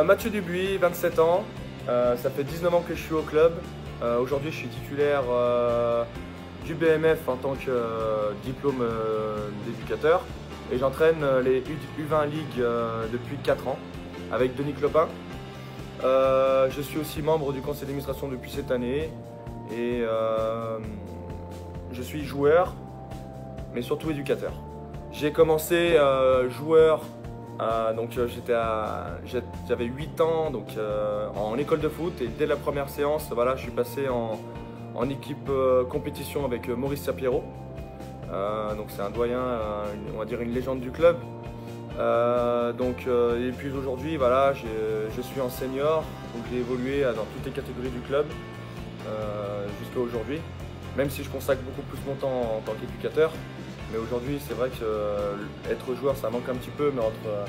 Mathieu Dubuis, 27 ans, ça fait 19 ans que je suis au club. Aujourd'hui je suis titulaire du BMF en tant que diplôme d'éducateur et j'entraîne les U20 League depuis 4 ans avec Denis Clopin. Je suis aussi membre du conseil d'administration depuis cette année et je suis joueur mais surtout éducateur. J'ai commencé joueur, donc j'avais 8 ans donc, en école de foot et dès la première séance voilà, je suis passé en équipe compétition avec Maurice Sapiro. Donc c'est un doyen, on va dire une légende du club. Et puis aujourd'hui voilà, je suis en senior, donc j'ai évolué dans toutes les catégories du club jusqu'à aujourd'hui, même si je consacre beaucoup plus mon temps en tant qu'éducateur. Mais aujourd'hui c'est vrai que être joueur ça manque un petit peu, mais entre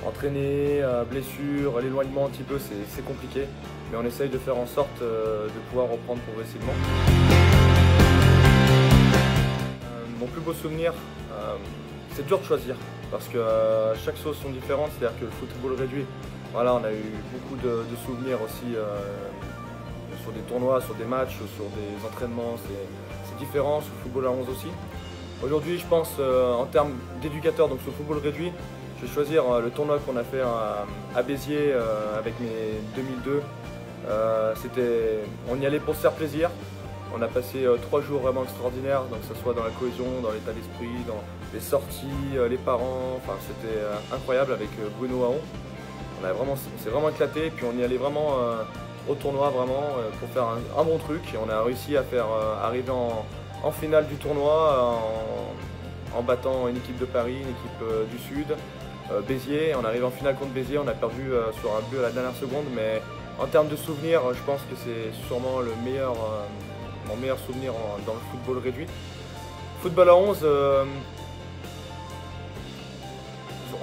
entraîner, blessure, l'éloignement un petit peu c'est compliqué. Mais on essaye de faire en sorte de pouvoir reprendre progressivement. Mon plus beau souvenir, c'est dur de choisir parce que chaque chose sont différentes, c'est-à-dire que le football réduit, voilà, on a eu beaucoup de souvenirs aussi sur des tournois, sur des matchs, sur des entraînements, c'est différent, sur le football à 11 aussi. Aujourd'hui, je pense en termes d'éducateur, donc sur le football réduit, je vais choisir le tournoi qu'on a fait à Béziers avec mes 2002. On y allait pour se faire plaisir. On a passé 3 jours vraiment extraordinaires, donc que ce soit dans la cohésion, dans l'état d'esprit, dans les sorties, les parents, enfin c'était incroyable avec Bruno Haon. On s'est vraiment éclaté, puis on y allait vraiment au tournoi vraiment pour faire un bon truc et on a réussi à faire arriver en finale du tournoi en battant une équipe de Paris, une équipe du Sud, Béziers. On arrive en finale contre Béziers, on a perdu sur un but à la dernière seconde, mais en termes de souvenirs, je pense que c'est sûrement mon meilleur souvenir dans le football réduit. Football à 11,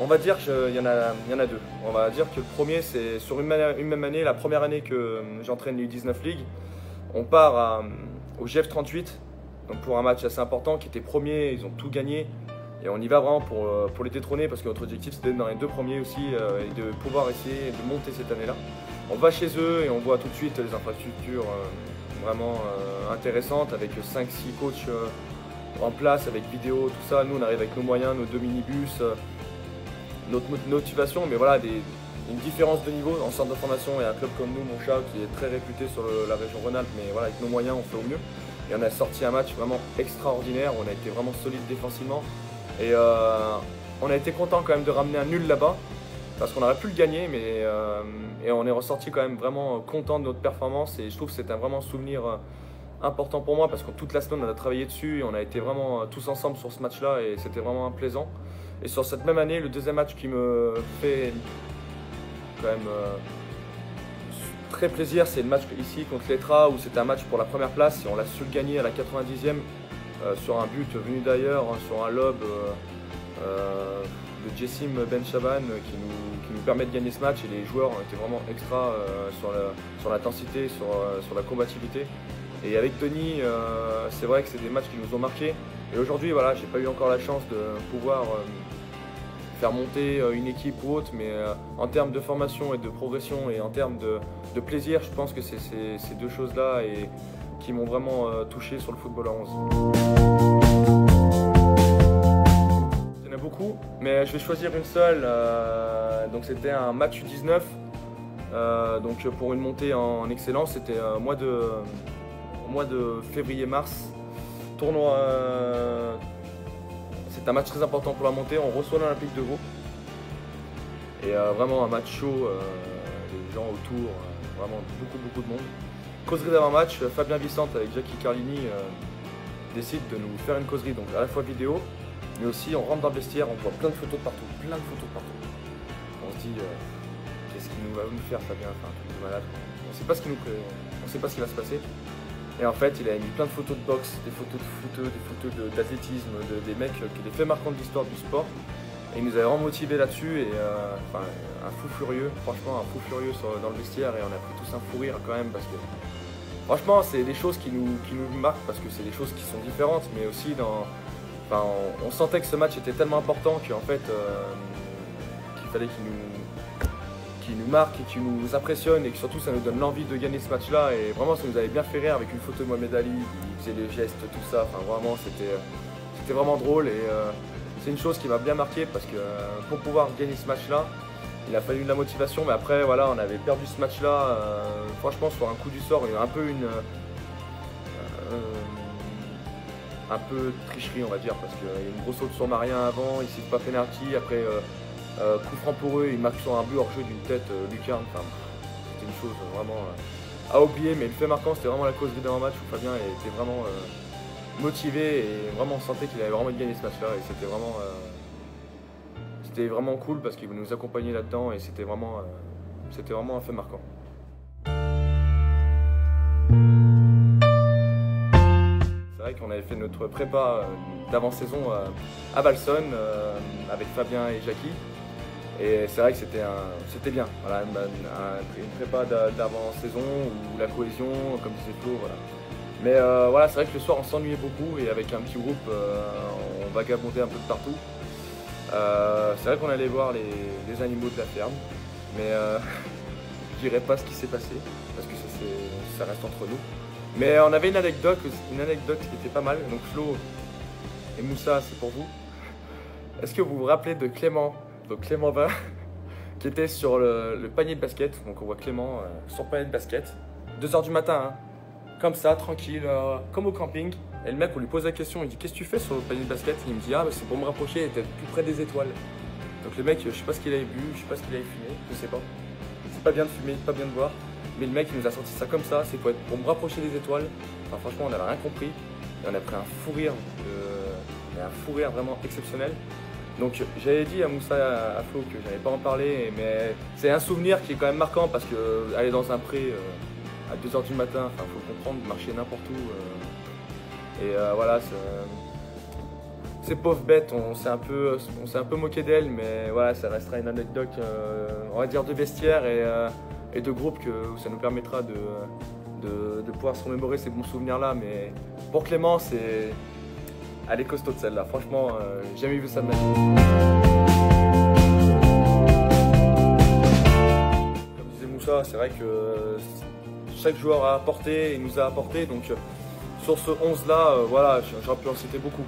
on va dire qu'il y en a deux. On va dire que le premier, c'est sur une même année, la première année que j'entraîne les U19 League, on part au GF38 donc pour un match assez important qui était premier, ils ont tout gagné. Et on y va vraiment pour les détrôner parce que notre objectif c'était d'être dans les 2 premiers aussi et de pouvoir essayer de monter cette année-là. On va chez eux et on voit tout de suite les infrastructures vraiment intéressantes avec 5-6 coachs en place, avec vidéo, tout ça. Nous on arrive avec nos moyens, nos 2 minibus, notre motivation, mais voilà, une différence de niveau en centre de formation et un club comme nous, Montchat, qui est très réputé sur la région Rhône-Alpes, mais voilà, avec nos moyens on fait au mieux. Et on a sorti un match vraiment extraordinaire, on a été vraiment solide défensivement. Et on a été content quand même de ramener un nul là-bas, parce qu'on aurait pu le gagner, mais et on est ressorti quand même vraiment content de notre performance. Et je trouve que c'est vraiment un souvenir important pour moi, parce que toute la semaine on a travaillé dessus et on a été vraiment tous ensemble sur ce match-là et c'était vraiment plaisant. Et sur cette même année, le deuxième match qui me fait quand même très plaisir, c'est le match ici contre l'Etra, où c'était un match pour la première place et on l'a su le gagner à la 90e. Sur un but venu d'ailleurs, sur un lob de Jessim Ben Chaban qui nous permet de gagner ce match, et les joueurs ont été vraiment extra sur l'intensité, sur la combativité. Et avec Tony, c'est vrai que c'est des matchs qui nous ont marqués. Et aujourd'hui, voilà, j'ai pas eu encore la chance de pouvoir faire monter une équipe ou autre, mais en termes de formation et de progression et en termes de plaisir, je pense que c'est ces deux choses-là et qui m'ont vraiment touché sur le football à 11. Il y en a beaucoup, mais je vais choisir une seule. Donc c'était un match U19, donc pour une montée en excellence, c'était au mois de février-mars. Tournoi, c'est un match très important pour la montée. On reçoit l'Olympique de Vaud et vraiment un match chaud, les gens autour, vraiment beaucoup de monde. Causerie d'avant-match, Fabien Vicente avec Jackie Carlini décide de nous faire une causerie, donc à la fois vidéo, mais aussi on rentre dans le vestiaire, on voit plein de photos de partout, On se dit, qu'est-ce qu'il va nous faire Fabien, enfin, un truc de malade. On ne sait pas ce qui va se passer. Et en fait, il a mis plein de photos de boxe, des photos de foot, des photos d'athlétisme, des mecs, des faits marquants de l'histoire du sport. Et il nous avait vraiment motivés là-dessus, et enfin, un fou furieux, franchement un fou furieux dans le vestiaire, et on a pris tous un fou rire quand même parce que franchement c'est des choses qui nous marquent parce que c'est des choses qui sont différentes, mais aussi enfin, on sentait que ce match était tellement important qu'en fait qu'il fallait qu'il qui nous marque et qui nous impressionne et que surtout ça nous donne l'envie de gagner ce match-là. Et vraiment, ça nous avait bien fait rire avec une photo de Mohamed Ali, il faisait les gestes, tout ça. Enfin, vraiment, c'était vraiment drôle et c'est une chose qui m'a bien marqué parce que pour pouvoir gagner ce match-là, il a fallu de la motivation. Mais après, voilà, on avait perdu ce match-là. Franchement, sur un coup du sort, il y a un peu un peu de tricherie, on va dire, parce qu'il y a une grosse faute sur Marien avant, il siffle pas penalty, après coup franc pour eux, il marque sur un but hors jeu d'une tête lucarne. Enfin, c'était une chose vraiment à oublier, mais le fait marquant, c'était vraiment la cause du dernier match où Fabien était vraiment motivé et vraiment on sentait qu'il avait vraiment gagné ce match-là et c'était vraiment cool parce qu'il nous accompagnait là-dedans et c'était vraiment un fait marquant. C'est vrai qu'on avait fait notre prépa d'avant-saison à Valson avec Fabien et Jackie. Et c'est vrai que c'était bien. Voilà, une prépa d'avant-saison où la cohésion, comme disait Flo, voilà. Mais voilà, c'est vrai que le soir on s'ennuyait beaucoup et avec un petit groupe on vagabondait un peu de partout. C'est vrai qu'on allait voir les animaux de la ferme, mais je dirais pas ce qui s'est passé parce que ça reste entre nous. Mais on avait une anecdote qui était pas mal. Donc Flo et Moussa, c'est pour vous. Est-ce que vous vous rappelez de Clément, donc Clément Vin, qui était sur le panier de basket. Donc on voit Clément sur le panier de basket, 2 h du matin, hein, comme ça, tranquille, comme au camping. Et le mec, on lui pose la question, il dit qu'est-ce que tu fais sur le panier de basket? Il me dit ah bah, c'est pour me rapprocher et d'être plus près des étoiles. Donc le mec, je sais pas ce qu'il avait bu, je sais pas ce qu'il avait fumé, je sais pas. C'est pas bien de fumer, pas bien de boire. Mais le mec il nous a sorti ça comme ça, c'est pour me rapprocher des étoiles. Enfin franchement on n'avait rien compris. Et on a pris un fou rire, vraiment exceptionnel. Donc j'avais dit à Moussa à Flo que j'allais pas en parler, mais c'est un souvenir qui est quand même marquant parce que aller dans un pré à 2 h du matin, enfin faut comprendre, marcher n'importe où. Voilà, ces pauvres bêtes, on s'est un peu moqué d'elles, mais voilà, ça restera une anecdote, on va dire, de vestiaire et de groupe où ça nous permettra de pouvoir se remémorer ces bons souvenirs-là. Mais pour Clément, elle est costaud de celle-là. Franchement, j'ai jamais vu ça de ma vie. Comme disait Moussa, c'est vrai que chaque joueur a apporté et nous a apporté. Donc sur ce 11-là, voilà, j'aurais pu en citer beaucoup.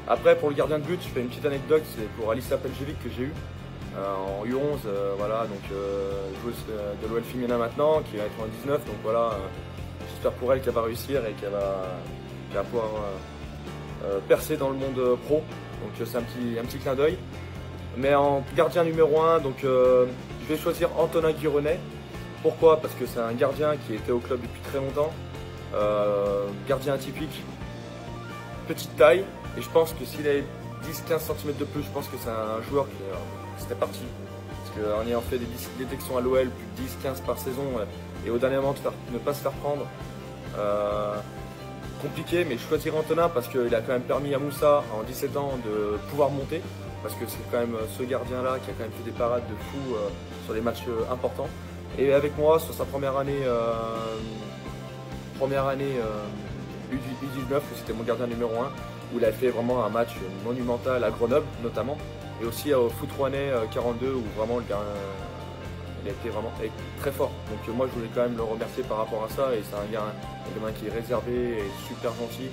Après, pour le gardien de but, je fais une petite anecdote, c'est pour Alissa Peljevic que j'ai eu en U11, voilà, donc joueuse de l'OL féminin maintenant, qui est à 99, donc voilà, j'espère pour elle qu'elle va réussir et qu'elle va pouvoir percer dans le monde pro, donc c'est un petit clin d'œil. Mais en gardien numéro 1, donc je vais choisir Antonin Guironnet. Pourquoi? Parce que c'est un gardien qui était au club depuis très longtemps, gardien atypique, petite taille, et je pense que s'il avait 10-15 cm de plus, je pense que c'est un joueur qui c'était parti. Parce qu'en ayant fait des détections à l'OL, plus de 10-15 par saison, et au dernier moment ne pas se faire prendre, compliqué, mais je choisirais Antonin parce qu'il a quand même permis à Moussa en 17 ans de pouvoir monter, parce que c'est quand même ce gardien-là qui a quand même fait des parades de fou sur des matchs importants. Et avec moi, sur sa première année U19, c'était mon gardien numéro 1, où il a fait vraiment un match monumental à Grenoble notamment, et aussi au Foot Rouennais 42, où vraiment le gardien, il a été vraiment très fort. Donc moi je voulais quand même le remercier par rapport à ça, et c'est un gamin qui est réservé et super gentil,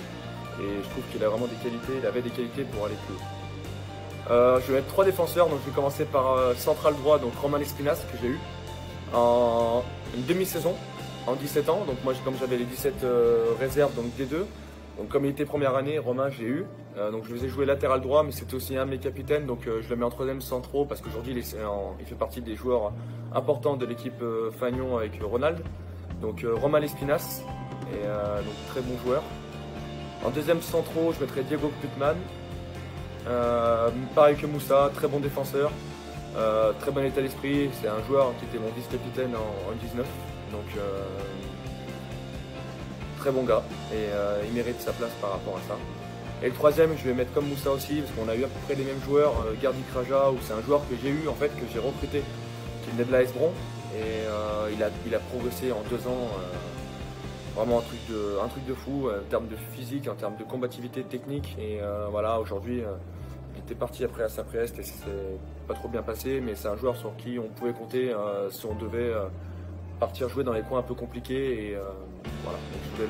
et je trouve qu'il a vraiment des qualités, il avait des qualités pour aller plus haut. Je vais mettre 3 défenseurs, donc je vais commencer par central droit, donc Romain Lespinasse que j'ai eu en une demi-saison, en 17 ans. Donc moi comme j'avais les 17 réserves, donc D2, donc comme il était première année, Romain je l'ai eu, donc je le faisais jouer latéral droit, mais c'était aussi un de mes capitaines, donc je le mets en 3e centraux parce qu'aujourd'hui il fait partie des joueurs importants de l'équipe Fagnon avec Ronald. Donc Romain Lespinasse, et donc très bon joueur. En 2e centraux, je mettrais Diego Putman, pareil que Moussa, très bon défenseur, très bon état d'esprit, c'est un joueur qui était mon vice-capitaine en 19, donc très bon gars, et il mérite sa place par rapport à ça. Et le 3e, je vais mettre comme Moussa aussi, parce qu'on a eu à peu près les mêmes joueurs, Gardi Kraja, où c'est un joueur que j'ai eu en fait, que j'ai recruté, qui venait de l'AS Bron, et il a progressé en 2 ans, vraiment un truc de fou, en termes de physique, en termes de combativité technique, et voilà, aujourd'hui, il est était parti après à Saint-Priest et ça s'est pas trop bien passé, mais c'est un joueur sur qui on pouvait compter si on devait partir jouer dans les coins un peu compliqués. Et voilà, donc je voulais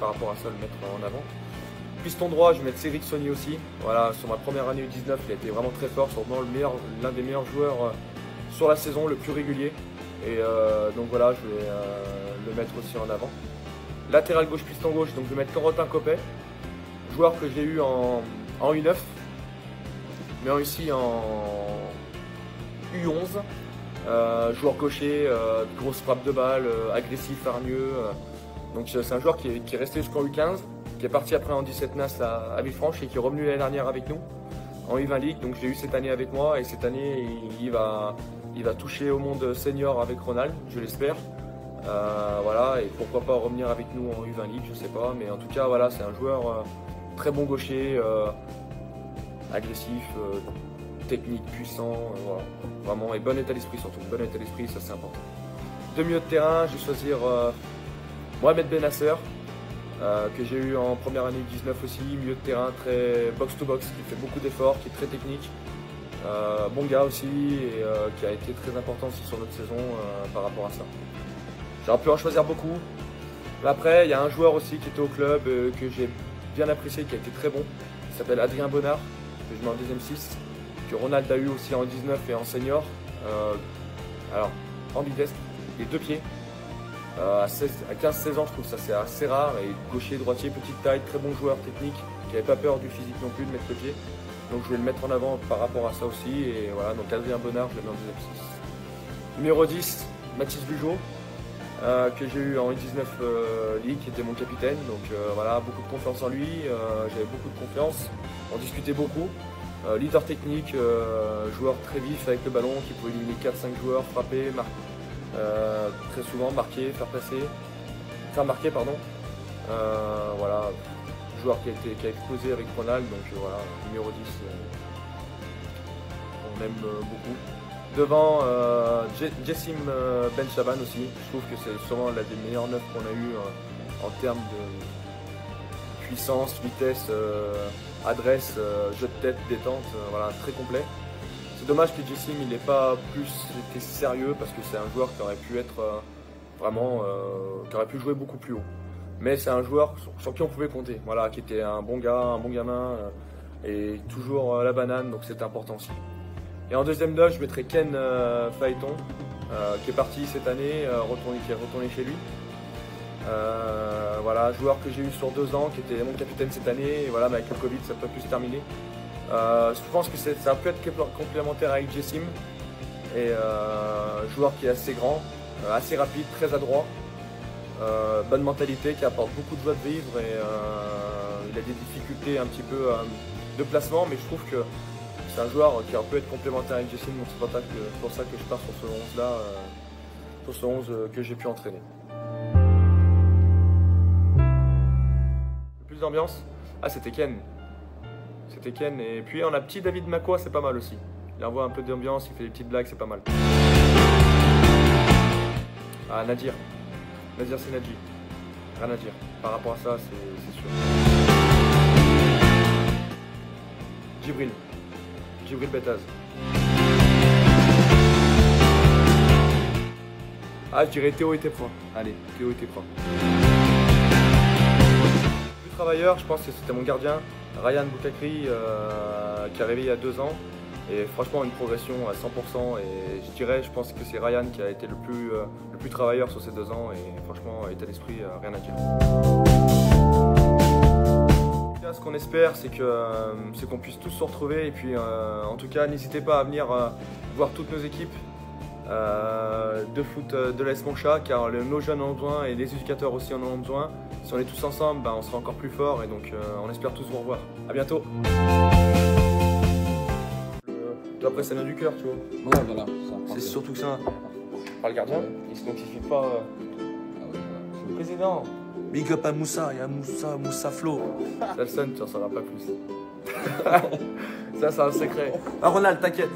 par rapport à ça le mettre en avant. Piston droit, je vais mettre Cédric Saunier aussi. Voilà, sur ma première année U19, il a été vraiment très fort, sûrement l'un des meilleurs joueurs sur la saison, le plus régulier. Et donc voilà, je vais le mettre aussi en avant. Latéral gauche, piston gauche, donc je vais mettre Corentin Copet, joueur que j'ai eu en U9, mais aussi en U11. Joueur gaucher, grosse frappe de balle, agressif, hargneux. Donc c'est un joueur qui est resté jusqu'en U15, qui est parti après en 17 NAS à Villefranche et qui est revenu l'année dernière avec nous en U20 League. Donc je l'ai eu cette année avec moi et cette année il va toucher au monde senior avec Ronald, je l'espère. Voilà, et pourquoi pas revenir avec nous en U20 League, je sais pas, mais en tout cas voilà, c'est un joueur très bon gaucher, agressif, technique, puissant, voilà. Vraiment, et bon état d'esprit surtout, bon état d'esprit, ça c'est important. De milieu de terrain, je vais choisir Mohamed Benasser, que j'ai eu en première année 19 aussi, milieu de terrain très box-to-box, qui fait beaucoup d'efforts, qui est très technique. Bon gars aussi, et qui a été très important aussi sur notre saison par rapport à ça. J'aurais pu en choisir beaucoup. Après, il y a un joueur aussi qui était au club, que j'ai bien apprécié, qui a été très bon. Il s'appelle Adrien Bonnard, que je mets en deuxième 6, que Ronald a eu aussi en 19 et en senior. Alors, ambidestre, les deux pieds. À 15-16 ans, je trouve ça c'est assez rare. Et gaucher, droitier, petite taille, très bon joueur technique, qui n'avait pas peur du physique non plus de mettre le pied. Donc je vais le mettre en avant par rapport à ça aussi. Et voilà, donc Adrien Bonnard, je le mets en deuxième 6. Numéro 10, Mathis Bugeaud, que j'ai eu en U19 League, qui était mon capitaine. Donc voilà, beaucoup de confiance en lui, j'avais beaucoup de confiance, on discutait beaucoup. Leader technique, joueur très vif avec le ballon, qui pouvait éliminer 4-5 joueurs, frapper, très souvent marquer, faire marquer, pardon. Voilà, joueur qui a explosé avec Ronald, donc voilà, numéro 10, on aime beaucoup. Devant, Jessim Ben Chaban aussi, je trouve que c'est sûrement l'un des meilleurs neufs qu'on a eu en termes de puissance, vitesse, adresse, jeu de tête, détente, voilà, très complet. C'est dommage que Jessim il n'ait pas plus été sérieux parce que c'est un joueur qui aurait pu être vraiment, qui aurait pu jouer beaucoup plus haut. Mais c'est un joueur sur qui on pouvait compter, voilà, qui était un bon gars, un bon gamin et toujours la banane, donc c'était important aussi. Et en deuxième dose, je mettrai Ken Phaéton, qui est parti cette année, qui est retourné chez lui. Voilà, joueur que j'ai eu sur 2 ans, qui était mon capitaine cette année, et voilà, mais avec le Covid, ça peut plus se terminer. Je pense que ça peut être complémentaire avec Jessim, et joueur qui est assez grand, assez rapide, très adroit, bonne mentalité, qui apporte beaucoup de joie de vivre, et il a des difficultés un petit peu de placement, mais je trouve que c'est un joueur qui peut être complémentaire avec Jessim, donc c'est pour ça que je pars sur ce 11 là, sur ce 11 que j'ai pu entraîner. Le plus d'ambiance, c'était Ken. C'était Ken, et puis on a petit David Makoa, c'est pas mal aussi. Il envoie un peu d'ambiance, il fait des petites blagues, c'est pas mal. Nadir. Nadir c'est Nadji. Rien à dire. Par rapport à ça, c'est sûr. Djibril Betaz. Je dirais Théo Etepra. Allez, Théo Etepra. Plus travailleur, je pense que c'était mon gardien, Ryan Boukakri, qui est arrivé il y a 2 ans. Et franchement, une progression à 100%. Et je pense que c'est Ryan qui a été le plus travailleur sur ces 2 ans. Et franchement, état d'esprit, rien à dire. Ce qu'on espère, c'est qu'on puisse tous se retrouver. Et puis, en tout cas, n'hésitez pas à venir voir toutes nos équipes de foot de l'AS Montchat, car nos jeunes en ont besoin et les éducateurs aussi en ont besoin. Si on est tous ensemble, on sera encore plus fort. Et donc, on espère tous vous revoir. À bientôt. Après, ça vient du cœur, tu vois. Ouais, voilà. C'est surtout ça. Par le gardien, il se notifie pas. C'est le président. Big up à Moussa, il y a Moussa Flo. Salson, tu n'en sauras pas plus. Ça, c'est un secret. Ronald, t'inquiète.